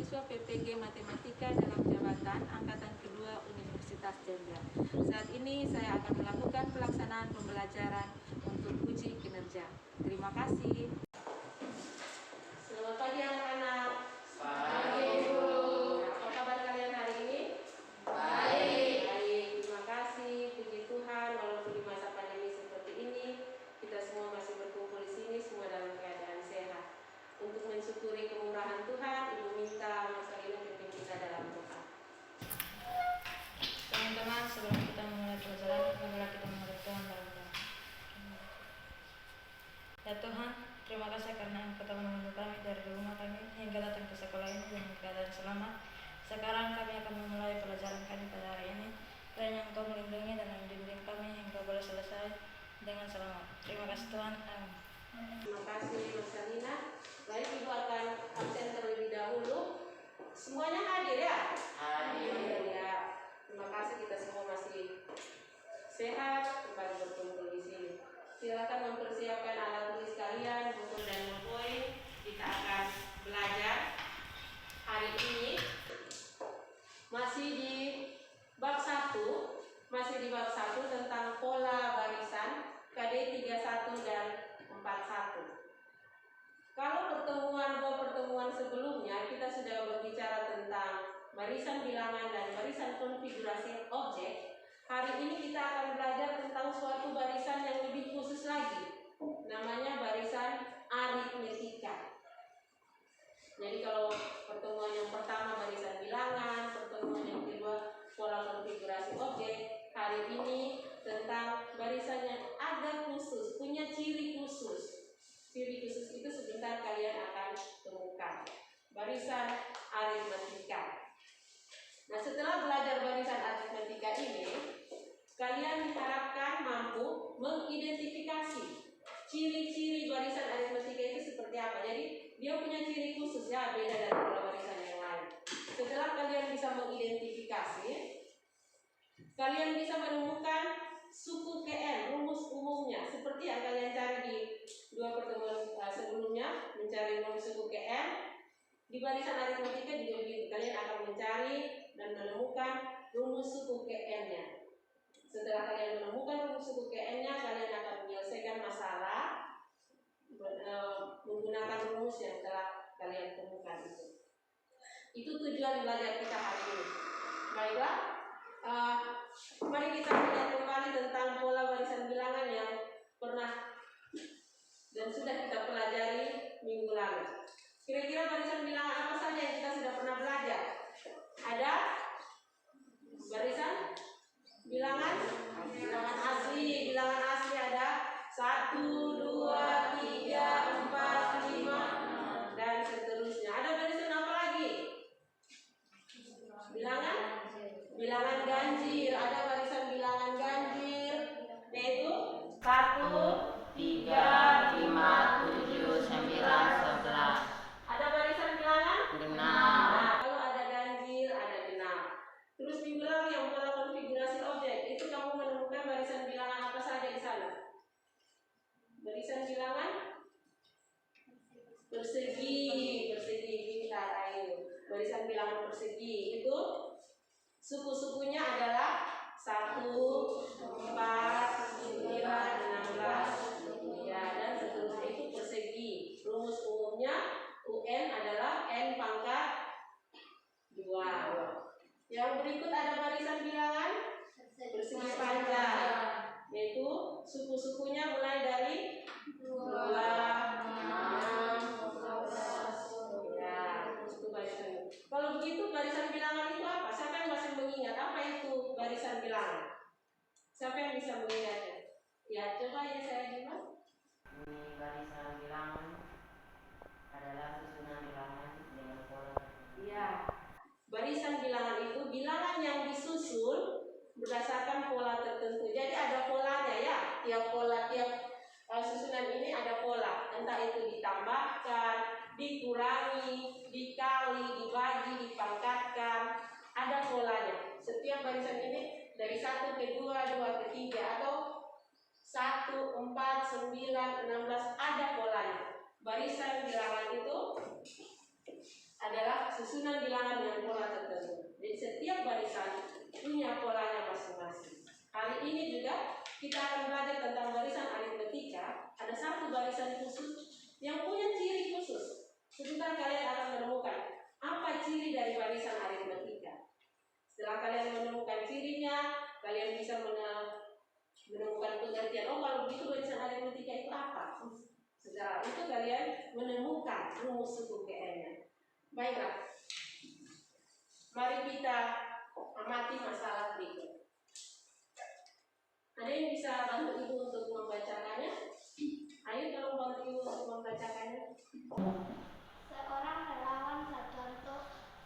mahasiswa PPG Matematika dalam jabatan Angkatan Kedua Universitas Jambi. Saat ini saya akan melakukan pelaksanaan pembelajaran untuk uji kinerja. Terima kasih. Selamat pagi anak-anak. Pagi, Bu. Apa kabar kalian hari ini? Baik. Baik, terima kasih. Puji Tuhan, walaupun di masa pandemi seperti ini, kita semua masih berkumpul di sini, semua dalam keadaan sehat. Untuk mensyukuri kemurahan Tuhan, Ibu minta Mas Alina pimpin kita dalam doa. Teman-teman, sebelum kita memulai pelajaran, marilah kita menghadap Tuhan dalam doa. Ya Tuhan, terima kasih karena Engkau telah menolong kami dari rumah kami hingga datang ke sekolah ini dengan keadaan selamat. Sekarang kami akan memulai pelajaran kami pada hari ini. Kiranya Engkau melindungi dan membimbing kami hingga boleh selesai dengan selamat. Terima kasih Tuhan. Amin. Terima kasih Mas Alina. Baik, Ibu akan absen terlebih dahulu. Semuanya hadir ya? Hadir. Ya. Terima kasih, kita semua masih sehat kembali berkumpul di sini. Silakan mempersiapkan alat tulis kalian, buku dan poin. Kita akan belajar hari ini masih di bab 1, tentang pola barisan KD 31 dan 41. Kalau dua pertemuan sebelumnya kita sudah berbicara tentang barisan bilangan dan barisan konfigurasi objek. Hari ini kita akan belajar tentang suatu barisan yang lebih khusus lagi, namanya barisan aritmetika. Jadi kalau pertemuan yang pertama barisan bilangan, pertemuan yang kedua pola konfigurasi objek, hari ini tentang barisan yang ada khusus, punya ciri khusus. Ciri khusus itu sebentar kalian akan temukan. Barisan aritmetika. Nah, setelah belajar barisan aritmetika ini, kalian diharapkan mampu mengidentifikasi ciri-ciri barisan aritmetika itu seperti apa. Jadi dia punya ciri khusus ya, beda dari pola barisan yang lain. Setelah kalian bisa mengidentifikasi, kalian bisa menemukan suku KN, rumus umumnya, seperti yang kalian cari di dua pertemuan sebelumnya, mencari rumus suku KN. Di barisan aritmetika juga kalian akan mencari dan menemukan rumus suku KN-nya. Setelah kalian menemukan rumus suku KN-nya, kalian akan menyelesaikan masalah menggunakan rumus yang telah kalian temukan itu. Itu tujuan belajar kita hari ini. Baiklah, mari kita lihat kembali tentang pola barisan bilangan yang pernah dan sudah kita pelajari minggu lalu. Kira-kira barisan bilangan apa saja yang kita sudah pernah belajar? Ada barisan bilangan asli. Bilangan asli ada 1, 2, 3, 4, 5 dan seterusnya. Ada barisan apa lagi? Bilangan ganjil. Ada barisan bilangan ganjil, yaitu 1, 3, 5, 7, 9, 11. Ada barisan bilangan? Genap. Nah, kalau ada ganjil, ada genap. Terus minggu lalu yang pola konfigurasi objek, itu kamu menemukan barisan bilangan apa saja di sana? Barisan bilangan persegi, pintar, ayo. Barisan bilangan persegi itu suku-sukunya adalah 1, 4, 9, 16, ya, dan seterusnya. Itu persegi. Rumus umumnya UN adalah N pangkat 2. Yang berikut ada barisan bilangan persegi panjang, yaitu suku-sukunya mulai dari 2, 6, 12, ya, itu barisan. Kalau begitu barisan bilangan itu apa? Siapa yang masih mengingat apa itu barisan bilangan? Siapa yang bisa mengingatnya? Ya, coba ya saya gimana? Ini barisan bilangan adalah susunan bilangan dengan pola. Ya, barisan bilangan itu bilangan yang disusun berdasarkan pola tertentu. Jadi ada polanya ya. Tiap susunan ini ada pola. Entah itu ditambahkan, dikurangi, dikali, dibagi, dipangkatkan. Ada polanya. Setiap barisan ini dari 1 ke 2, 2 ke 3 atau 1, 4, 9, 16 ada polanya. Barisan bilangan itu adalah susunan bilangan dengan pola tertentu. Jadi setiap barisan punya polanya masing-masing. Kali ini juga kita akan belajar tentang barisan aritmetika. Ada satu barisan khusus yang punya ciri khusus. Sebentar kalian akan menemukan apa ciri dari barisan aritmetika. Setelah kalian menemukan cirinya, kalian bisa menemukan pengertian. Oh, kalau begitu barisan aritmetika itu apa? Setelah itu kalian menemukan rumus suku PN-nya. Baiklah, mari kita amati masalah berikut. Ada yang bisa bantu ibu untuk membacakannya? Ayo tolong bantu ibu untuk membacakannya. Seorang relawan tertentu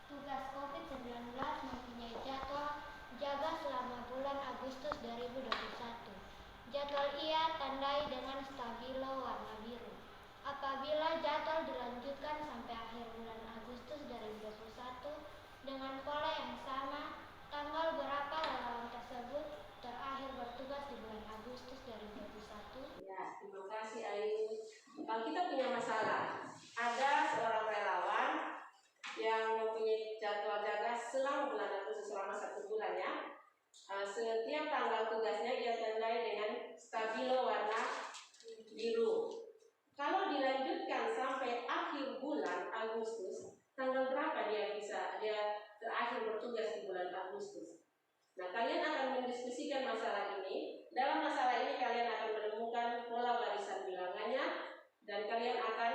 tugas COVID-19 mempunyai jadwal jaga selama bulan Agustus 2021. Jadwal ia tandai dengan stabilo warna biru. Apabila jadwal dilanjutkan sampai akhir bulan Agustus 2021 dengan pola yang sama, tanggal berapa relawan tersebut terakhir bertugas di bulan Agustus 2021? Ya, terima kasih Ayu. Kalau kita punya masalah, ada seorang relawan yang mempunyai jadwal jaga selama bulan Agustus selama 1 bulan ya. Setiap tanggal tugasnya ia tandai dengan stabilo warna biru. Kalau dilanjutkan sampai akhir bulan Agustus, tanggal berapa dia terakhir bertugas di bulan Agustus? Nah, kalian akan mendiskusikan masalah ini. Dalam masalah ini kalian akan menemukan pola barisan bilangannya dan kalian akan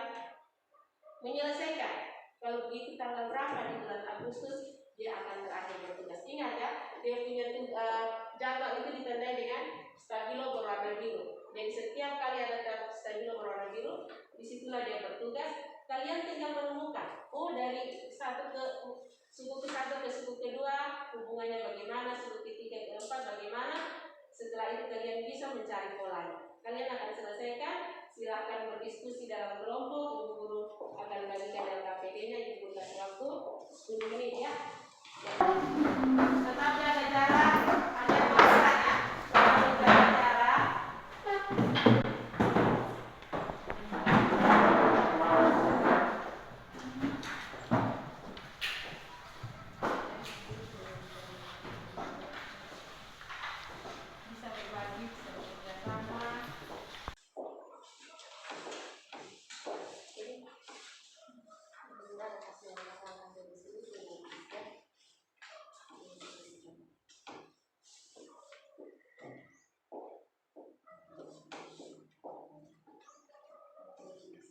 menyelesaikan. Kalau begitu tanggal berapa di bulan Agustus dia akan terakhir bertugas. Ingat ya, dia punya jadwal itu ditandai dengan stabilo berwarna biru. Jadi setiap kali ada stabilo berwarna biru, disitulah dia bertugas. Kalian tinggal menemukan, oh dari suku ke-1 ke suku kedua hubungannya bagaimana, suku ke-3 ke-4 bagaimana. Setelah itu kalian bisa mencari polanya. Kalian akan selesaikan. Silahkan berdiskusi dalam kelompok. Ibu guru akan bagikan LKPD-nya. Ibu guru kasih waktu 10 menit ya. Tetap jaga jarak. Ada masalahnya. Tetap jaga jarak. Bisa berbagi, bisa bekerja sama.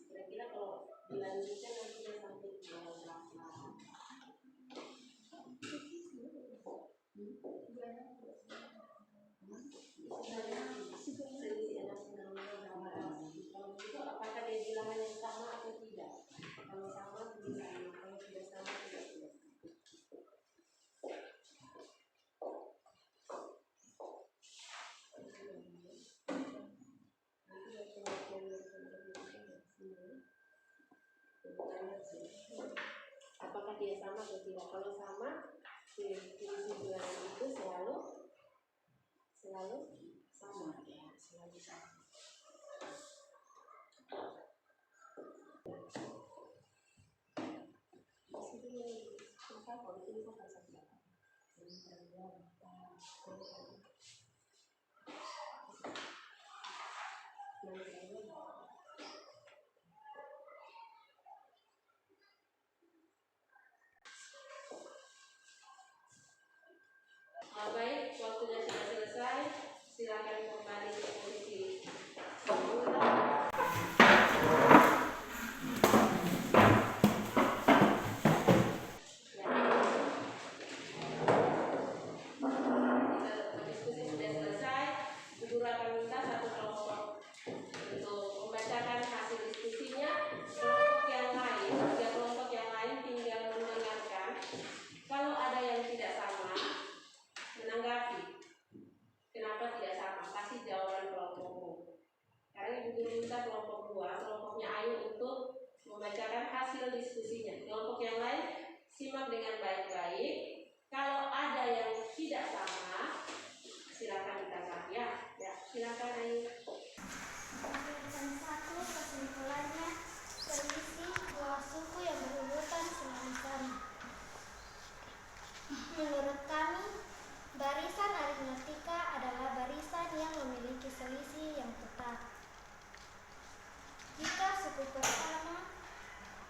Kira-kira kalau dilanjutkan nanti dia sampai tanggal berapa? Kalau begitu apakah dia bilangan yang sama atau tidak? Kalau sama bisa, kalau tidak sama tidak. Apakah dia sama atau tidak? Kalau sama, fungsi bilangan itu selalu sama ya, selalu sama. Baik, waktunya sudah selesai. Silakan kembali ke posisi semula. Diskusi sudah selesai. Guru akan minta satu kelompok untuk membacakan hasil diskusinya. Kelompok yang lain tinggal mendengarkan. Kalau ada yang tidak sama, menanggapi. Kenapa tidak sama? Kasih jawaban kelompokmu. Karena ibu guru minta kelompok 2, kelompoknya Ayu untuk membacakan hasil diskusinya. Kelompok yang lain simak dengan baik-baik. Kalau ada yang tidak sama, silakan ditanggapi ya. Ya, silakan Ayu. Kesimpulannya, selisih dua suku yang berurutan selama Menurut kami, barisan aritmetika adalah barisan yang memiliki selisih yang tetap. Jika suku pertama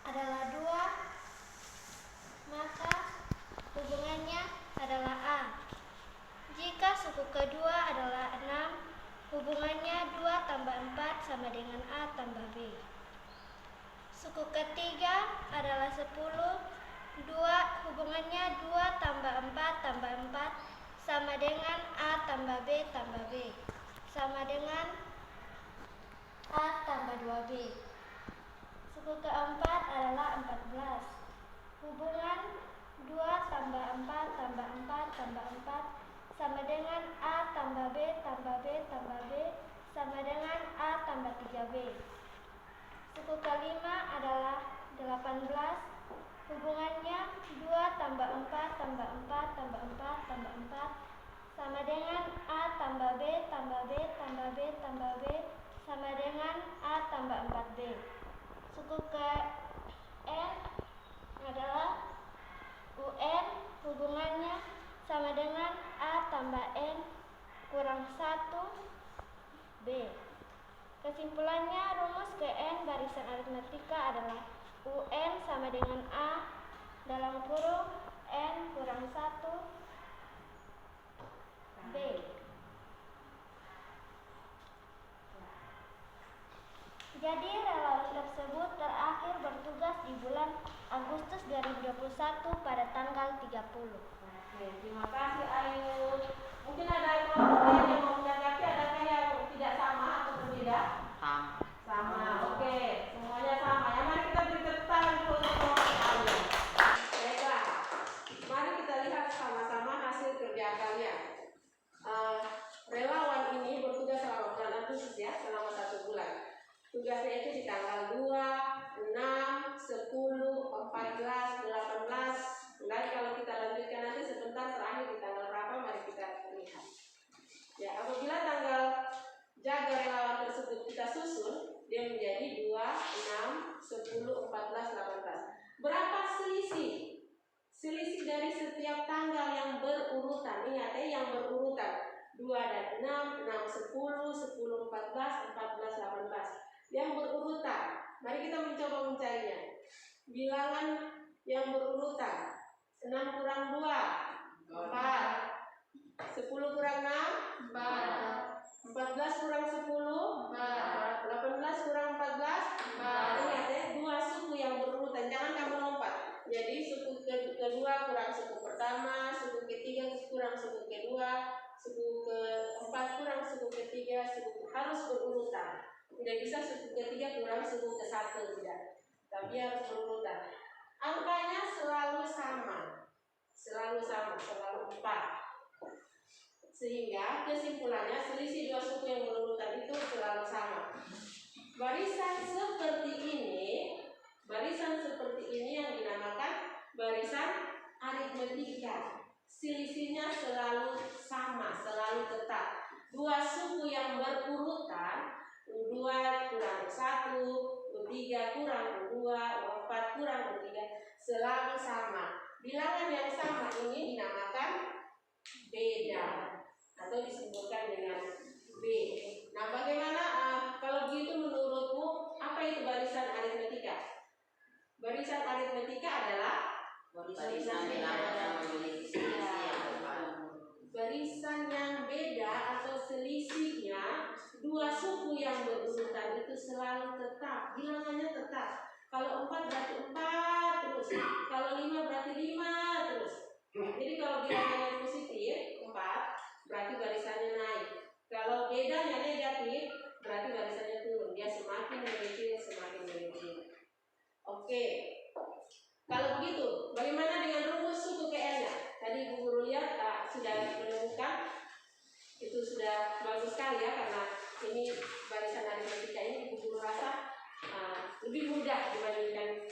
adalah 2, maka hubungannya adalah A. Jika suku kedua adalah 6, hubungannya 2 tambah 4 sama dengan A tambah B. Suku ketiga adalah 10, hubungannya 2 tambah 4 tambah 4 sama dengan A tambah B sama dengan A tambah 2B. Suku keempat adalah 14. Hubungan 2 tambah 4 tambah 4 tambah 4 sama dengan A tambah B tambah B tambah B sama dengan A tambah 3B. Suku kelima adalah 18. Hubungannya 2 tambah 4 tambah 4 tambah 4 tambah 4 sama dengan A tambah B tambah B tambah B tambah B sama dengan A tambah 4B. Suku ke N adalah UN, hubungannya sama dengan A tambah N kurang 1B. Kesimpulannya, rumus ke N barisan aritmetika adalah UN sama dengan A dalam kurung N kurang 1B. Jadi relawan tersebut terakhir bertugas di bulan Agustus 2021 pada tanggal 30. Oke, terima kasih Ayu. Mungkin ada yang mau menanggapi, adakah yang tidak sama atau berbeda? Sama. Oke, semuanya sama. Ya, mari kita beri tepuk tangan dulu untuk kelompok Ayu. Baiklah, mari kita lihat sama-sama hasil kerja kalian. Relawan ini bertugas selama bulan Agustus ya, selama 1 bulan. Tugasnya itu di tanggal 2, 6, 10, 14, 18. Nanti kalau kita lanjutkan nanti sebentar terakhir di tanggal berapa, mari kita lihat. Ya, apabila tanggal jaga relawan tersebut kita susun, dia menjadi 2, 6, 10, 14, 18. Berapa selisih? Selisih dari setiap tanggal yang berurutan. Ingat ya, yang berurutan. 2 dan 6, 6, 10, 10, 14, 14, 18. Yang berurutan. Mari kita mencoba mencarinya. Bilangan yang berurutan. 6 kurang 2, 4. 10 kurang 6, 4. 14 kurang 10, 4. 18 kurang 14, 4. Ingat ya, 2 suku yang berurutan. Jangan kamu lompat. Jadi suku kedua kurang suku pertama, suku ketiga kurang suku kedua, suku keempat kurang suku ketiga, harus berurutan. Tidak bisa suku ketiga kurang suku ke 1, tidak. Tapi harus berurutan. Angkanya selalu sama, selalu 4. Sehingga kesimpulannya selisih 2 suku yang berurutan itu selalu sama. Barisan seperti ini yang dinamakan barisan aritmetika. Selisihnya selalu sama, selalu tetap. 2 suku yang berurutan, 2 kurang 1, 3 kurang 2, 4 kurang 3, selalu sama. Bilangan yang sama ini dinamakan beda atau disebutkan dengan B. Nah, bagaimana kalau begitu menurutmu apa itu barisan aritmetika? Barisan aritmetika adalah Barisan bilangan yang memiliki selisih yang tetap. Barisan yang beda atau selisihnya 2 suku yang berurutan itu selalu tetap, bilangannya tetap. Kalau 4 berarti 4 terus, kalau 5 berarti 5 terus. Jadi kalau bilangannya positif 4 berarti barisannya naik. Kalau bedanya negatif berarti barisannya turun. Dia semakin mengecil, semakin mengecil. Oke. Kalau begitu, bagaimana dengan rumus suku KN-nya? Tadi Bu Guru lihat sudah menemukan. Itu sudah bagus sekali ya, karena ini barisan aritmetika ini Bu Guru rasa lebih mudah dibandingkan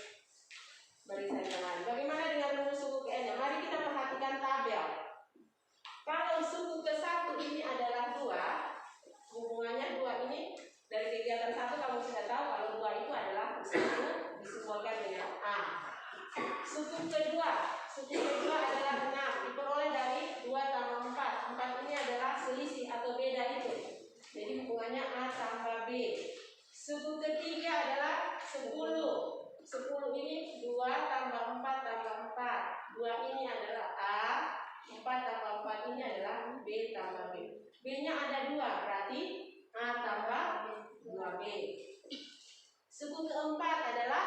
barisan yang lain. Bagaimana dengan rumus suku KN-nya? Mari kita perhatikan tabel. Kalau suku ke-1 ini adalah 2, hubungannya 2 ini dari kegiatan 1 kamu sudah tahu kalau 2 itu adalah 1 disimbolkan dengan A. Suku kedua adalah 6, diperoleh dari 2 tambah 4. 4 ini adalah selisih atau beda itu. Jadi hubungannya A tambah B. Suku ketiga adalah 10. 10 ini 2 tambah 4 tambah 4. 2 ini adalah A, 4 tambah 4 ini adalah B tambah B. B-nya ada 2, berarti A tambah 2B. Suku keempat adalah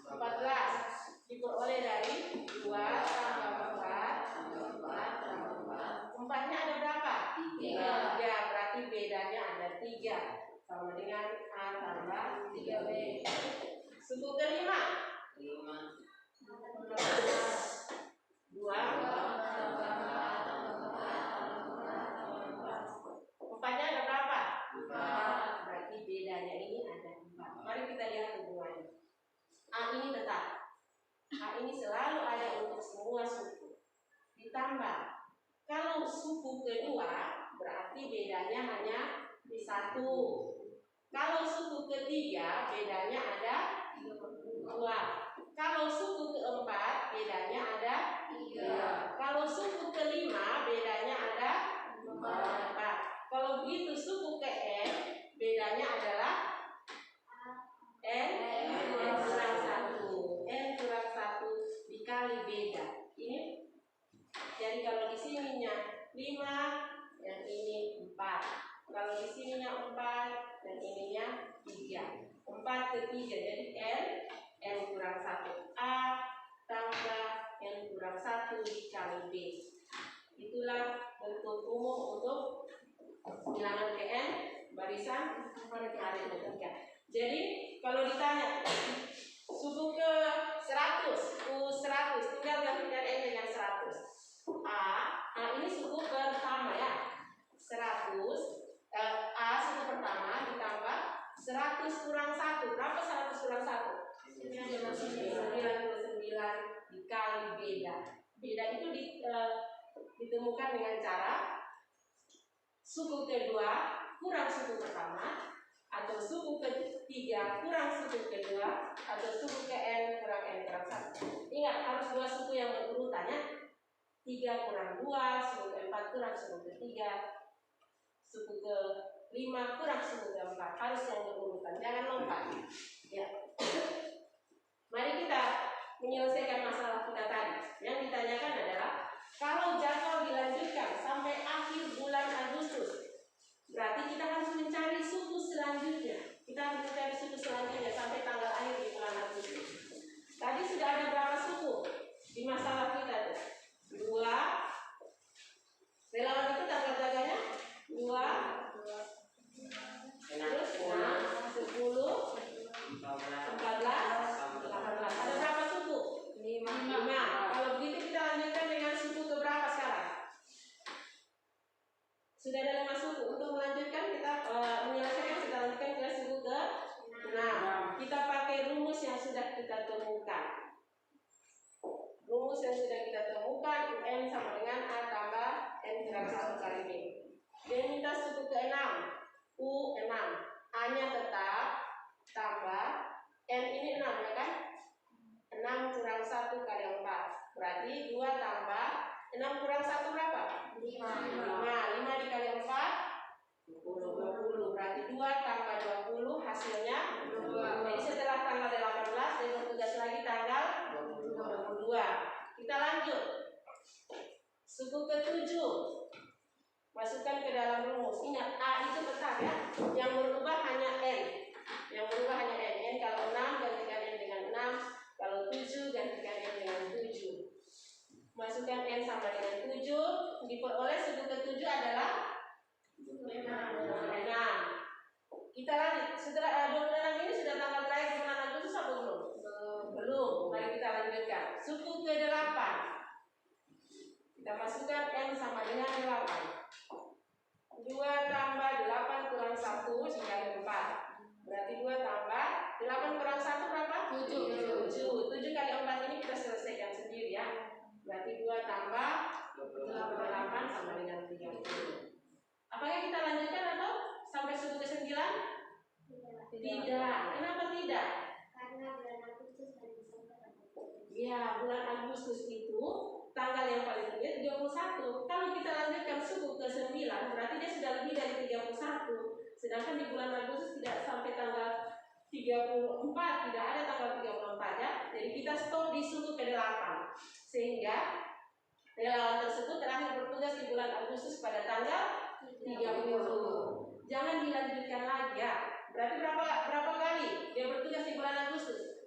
14, diperoleh dari 2 tambah 4 tambah 4 tambah 4. 4-nya ada berapa? 3, berarti bedanya ada 3, sama dengan A tambah 3B. Suku kelima 2 4-nya ada berapa? 4, berarti bedanya ini ada 4. Mari kita lihat hubungannya. A ini tetap, A ini selalu ada untuk semua suku. Ditambah, kalau suku kedua berarti bedanya hanya 1. Kalau suku ketiga bedanya ada 2. Kalau suku keempat bedanya ada 3. Kalau suku kelima bedanya ada 4. Kalau begitu suku ke N bedanya adalah N kurang 1. N kurang 1 dikali beda. Ini jadi kalau di sininya 5, yang ini 4. Kalau di sininya 4 dan ininya 3. 4 ke 3 jadi N kurang 1. A tambah N kurang 1 dikali B. Itulah bentuk umum untuk bilangan N barisan aritmetika. Jadi kalau ditanya suku ke 100, U100, tinggal gantikan N dengan 100. A ini suku pertama ya. 100 A suku pertama ditambah 100 kurang 1. Berapa 100 kurang 1? 99 dikali beda. Beda itu ditemukan dengan cara suku kedua kurang suku pertama, atau suku ketiga kurang suku kedua, atau suku ke N kurang 1. Ingat, harus 2 suku yang berurutan ya. 3 kurang 2, suku ke-4 kurang suku ke-3, suku ke-5 kurang suku ke-4. Harus yang berurutan, jangan lompat ya. Mari kita menyelesaikan masalah kita tadi. Yang ditanyakan adalah kalau jadwal dilanjutkan sampai akhir bulan Agustus, berarti kita harus mencari suku selanjutnya. Kita harus mencari suku selanjutnya sampai tanggal akhir di bulan Agustus. Tadi sudah ada berapa suku di masalah kita tuh? 2. Relawan itu tanggal jaganya 2, terus 6, 10, 14, 18. Ada berapa suku? 5. Kalau begitu kita lanjutkan dengan suku ke berapa sekarang? Sudah ada 5 suku. Untuk melanjutkan kita menyelesaikan, kita lanjutkan ke suku ke 6. Kita pakai rumus yang sudah kita temukan. Rumus yang sudah kita temukan, UN sama dengan A tambah N kurang 1 kali B. Dia minta suku ke 6, U6. A-nya tetap tambah N ini 6 ya kan? 6 kurang 1 kali 4. Berarti 2 tambah 6 kurang 1 berapa? 5. 5 dikali 4 20. Berarti 2 tambah 20 hasilnya 20. Jadi setelah tanggal 18 dia bertugas lagi tanggal 22. Kita lanjut. Suku ke-7 masukkan ke dalam rumus. Ingat, A itu tetap ya. Yang berubah hanya N. Yang berubah hanya N. N kalau 6 gantikan N dengan 6. Kalau 7 gantikan N dengan 7. Masukkan N sama dengan 7. Diperoleh suku ke-7 adalah 26. Kita lanjut. Setelah 26 ini sudah tanggal terakhir di bulan Agustus atau belum? Belum. Mari kita lanjutkan. Suku ke-8. Kita masukkan N sama dengan 8. 2 tambah 8 kurang 1 dikali 4. Berarti 2 tambah 8 kurang 1 berapa? 7. 7 kali 4 ini kita selesaikan sendiri ya. Berarti 2 tambah 8 sama dengan 30. Apakah kita lanjutkan atau sampai suku ke-9? Tidak. Kenapa tidak? Karena bulan Agustus dan Desember. Iya, Ya, bulan Agustus itu tanggal yang paling tinggi 31. Kalau kita lanjutkan suku ke 9, berarti dia sudah lebih dari 31. Sedangkan di bulan Agustus tidak sampai tanggal 34, tidak ada tanggal 34 ya. Jadi kita stop di suku ke-8. Sehingga relawan tersebut terakhir bertugas di bulan Agustus pada tanggal 30. Jangan dilanjutkan lagi ya. Berarti berapa kali dia bertugas di bulan Agustus?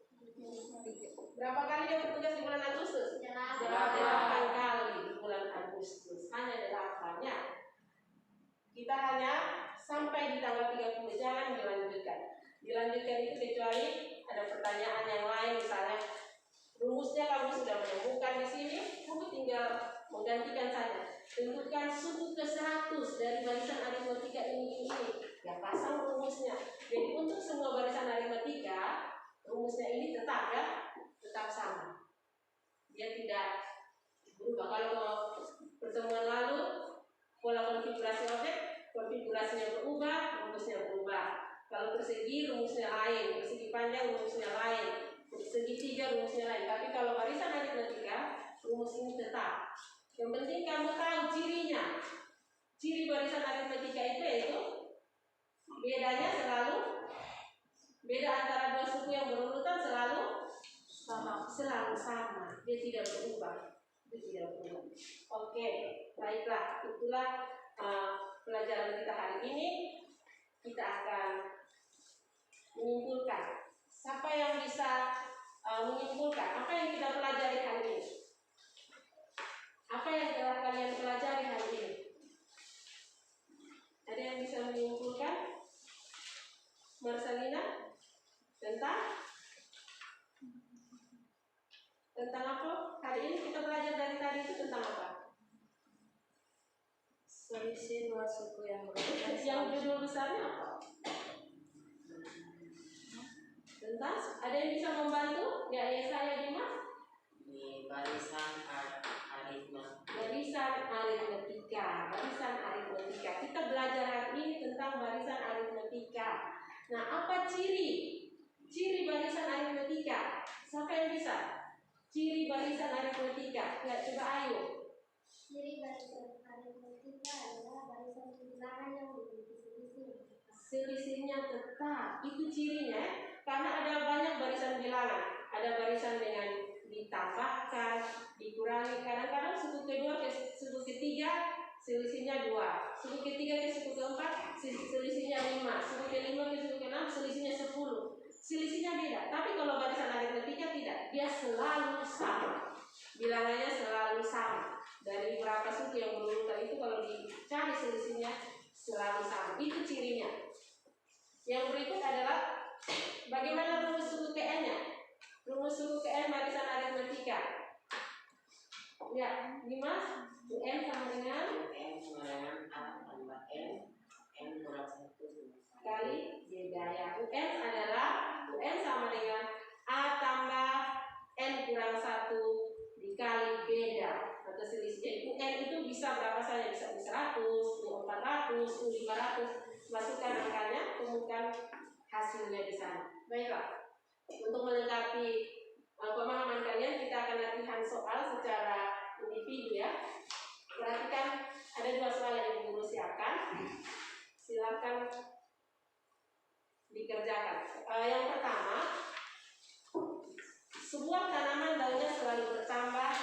Berapa kali dia bertugas di bulan Agustus? 8 kali di bulan Agustus. Hanya 8 ya. Kita hanya sampai di tanggal 30. Jangan dilanjutkan. Dilanjutkan itu kecuali ada pertanyaan yang lain, misalnya rumusnya kamu sudah menemukan di sini, kamu tinggal menggantikan saja. Tentukan suku ke-100 dari barisan aritmatika ini. Ya, pasang rumusnya. Jadi untuk semua barisan aritmatika, rumusnya ini tetap ya, tetap sama. Dia tidak berubah. Kalau pertemuan lalu pola konfigurasi objek, konfigurasinya berubah, rumusnya berubah. Kalau persegi rumusnya lain, persegi panjang rumusnya lain, segitiga rumusnya lain. Tapi kalau barisan aritmatika, rumus ini tetap. Yang penting kamu tahu cirinya. Ciri barisan aritmatika itu yaitu bedanya selalu, beda antara dua suku yang berurutan selalu sama. Dia tidak berubah. Oke, baiklah. Itulah pelajaran kita hari ini. Kita akan menyimpulkan. Siapa yang bisa menyimpulkan apa yang kita pelajari hari ini? Apa yang telah kalian pelajari hari ini? Ada yang bisa menyimpulkan? Marcelina? Tentang apa? Hari ini kita belajar dari tadi itu tentang apa? Selisih dua suku yang berbeda. Yang judul besarnya apa? Tentang, ada yang bisa membantu? Ya, saya Dimas. Di barisan aritmatika. Barisan aritmatika. Kita belajar hari ini tentang barisan aritmatika. Nah, apa ciri barisan aritmatika? Siapa yang bisa? Ciri barisan aritmatika. Ya, coba ayo. Ciri barisan aritmatika adalah barisan bilangan yang memiliki selisih. Selisihnya tetap, itu cirinya. Karena ada banyak barisan bilangan. Ada barisan dengan ditambahkan, dikurangi. Kadang-kadang suku kedua ke suku ketiga selisihnya 2, suku ketiga ke suku keempat selisihnya 5, suku kelima ke suku keenam selisihnya 10. Selisihnya beda. Tapi kalau barisan aritmatika tidak, dia selalu sama. Bilangannya selalu sama. Dari berapa suku yang berurutan itu kalau dicari selisihnya selalu sama. Itu cirinya. Yang berikut adalah bagaimana rumus suku KN-nya? Rumus suku KN barisan aritmatika. Ya, Dimas, UN sama dengan A tambah N kurang 1 kali beda ya. UN sama dengan A tambah N kurang 1 dikali beda. Atau selisih UN itu bisa berapa saja, bisa 100, 400, 500. Masukkan angkanya, temukan hasilnya di sana. Baiklah. Untuk melengkapi pemahaman kalian, kita akan latihan soal secara individu ya. Perhatikan, ada 2 soal yang guru siapkan. Silakan dikerjakan. Yang pertama, sebuah tanaman daunnya selalu bertambah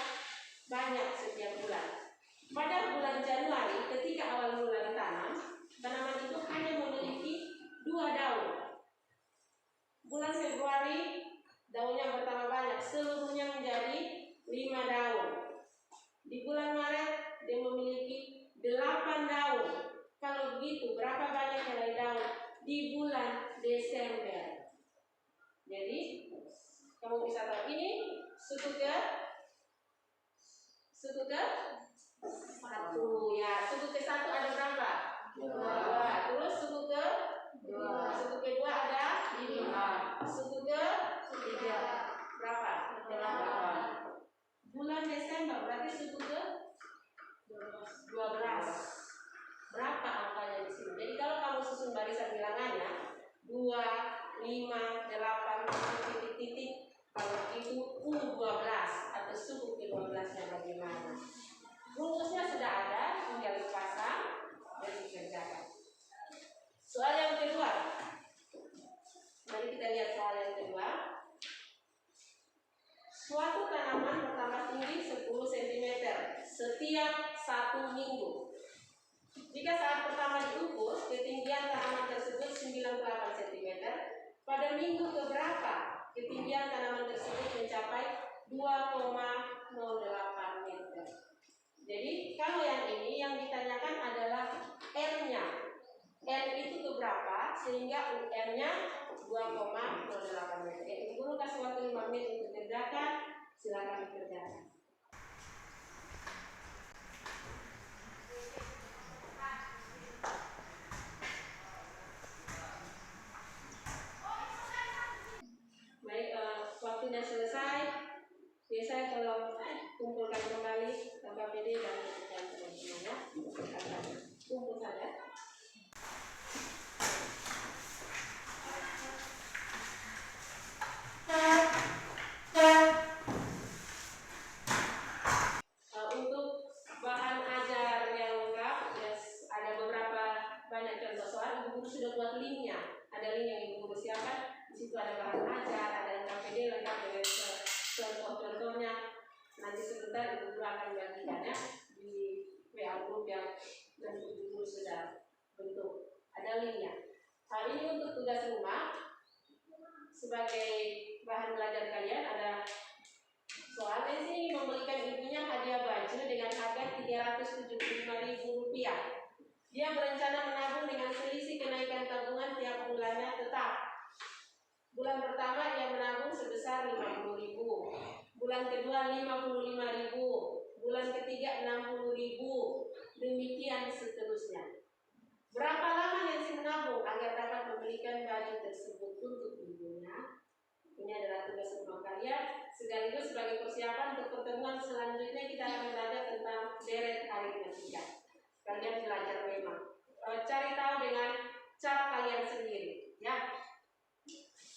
banyak setiap bulan. Pada bulan Januari, ketika awal mula ditanam, tanaman itu hanya memiliki 2 daun. Bulan Februari, daunnya bertambah banyak, seluruhnya menjadi 5 daun. Di bulan Maret, dia memiliki 8 daun. Kalau begitu, berapa banyak helai daun di bulan Desember? Jadi, kamu bisa tahu ini suku ke 1 ya. Suku ke 1 ada berapa? 2. Terus suku ke 2. Suku kedua ada 5. Suku ke 3 berapa? 8. Bulan Desember berarti suku ke 12. Berapa angkanya di sini? Jadi kalau kamu susun barisan bilangannya 2, 5, 8, titik-titik, kalau itu U12. 1 minggu. Jika saat pertama diukur, ketinggian tanaman tersebut 98 cm, pada minggu keberapa ketinggian tanaman tersebut mencapai 2,08 meter. Jadi kalau yang ini yang ditanyakan adalah R-nya. R itu keberapa sehingga R-nya 2,08 meter. Ibu guru kasih waktu 5 menit untuk kerjakan, silakan dikerjakan. Baik, waktunya selesai. Biasanya kalau kumpulkan kembali KPD dan teman-teman ya, kumpul saja. Untuk bahan ajar yang lengkap, ada beberapa banyak contoh soal. Ibu guru sudah buat linknya. Ada link yang ibu guru siapkan. Di situ ada bahan ajar, ada KPD lengkap dengan contoh-contohnya. Nanti sebentar ibu guru akan bagikannya di WA group yang nanti ibu guru sudah bentuk. Ada linknya. Hal ini untuk tugas rumah. Sebagai bahan belajar kalian ada soal di sini, membelikan ibunya hadiah baju dengan harga Rp375.000. Dia berencana menabung dengan selisih kenaikan tabungan tiap bulannya tetap. Bulan pertama ia menabung sebesar Rp50.000, bulan kedua Rp55.000, bulan ketiga Rp60.000, demikian seterusnya. Berapa lama Nancy menabung agar dapat membelikan baju tersebut untuk ibunya? Ini adalah tugas rumah kalian, sekaligus sebagai persiapan untuk pertemuan selanjutnya kita akan belajar tentang deret aritmatika. Kalian belajar memang cari tahu dengan cara kalian sendiri, ya.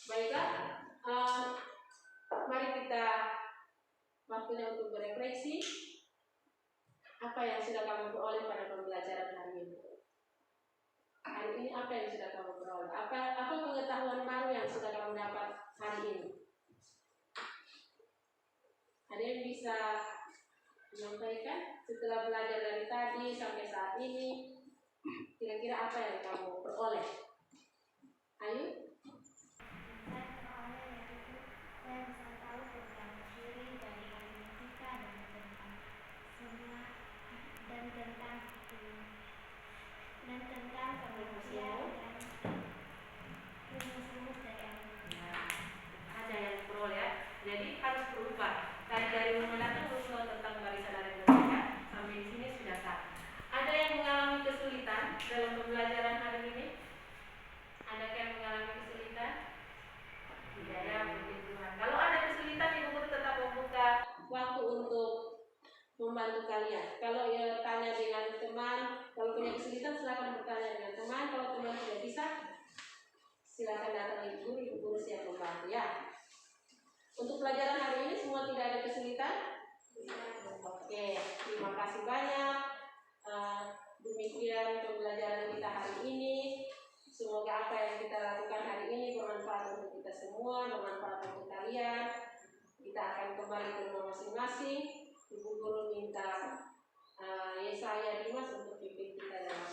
Baiklah, mari kita waktunya untuk berefleksi. Apa yang sudah kamu peroleh pada pembelajaran hari ini? Hari ini apa yang sudah kamu peroleh? Apa pengetahuan baru yang sudah kamu dapat hari ini? Ada yang bisa menyampaikan setelah belajar dari tadi sampai saat ini? Kira-kira apa yang kamu peroleh? Ayo. Saya bisa tahu tentang ciri dari aritmatika dan tentang pengertian dan rumus-rumus dari aritmatika. Ada yang peroleh ya. Jadi harus berubah. Dari mengenal rumus tentang barisan aritmatika sampai di sini sudah sah. Ada yang mengalami kesulitan dalam pembelajaran hari ini? Adakah yang mengalami kesulitan? Tidak ya, puji Tuhan. Kalau ada kesulitan, ibu guru tetap membuka waktu untuk membantu kalian. Kalau ya tanya dengan teman, kalau punya kesulitan silakan bertanya dengan teman. Kalau teman tidak bisa, silakan datang ibu guru siap membantu ya. Untuk pelajaran hari ini semua tidak ada kesulitan? Oke, terima kasih banyak. Demikian pembelajaran kita hari ini. Semoga apa yang kita lakukan hari ini bermanfaat untuk kita semua, bermanfaat untuk kalian. Kita akan kembali ke rumah masing-masing. Ibu guru minta Yesaya Dimas untuk pimpin kita dalam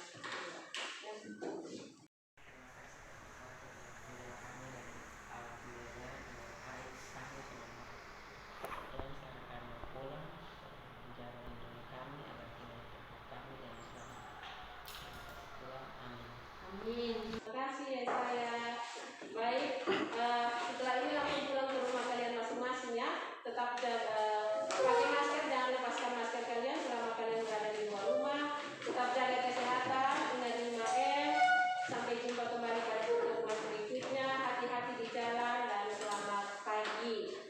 Amin. Terima kasih Yesaya. Baik, setelah ini langsung pulang ke rumah kalian masing-masing ya. Tetap pakai masker, jangan lepaskan masker kalian selama kalian berada di luar rumah. Tetap jaga kesehatan, ingat 5M. Sampai jumpa kembali pada pertemuan berikutnya. Hati-hati di jalan dan selamat pagi.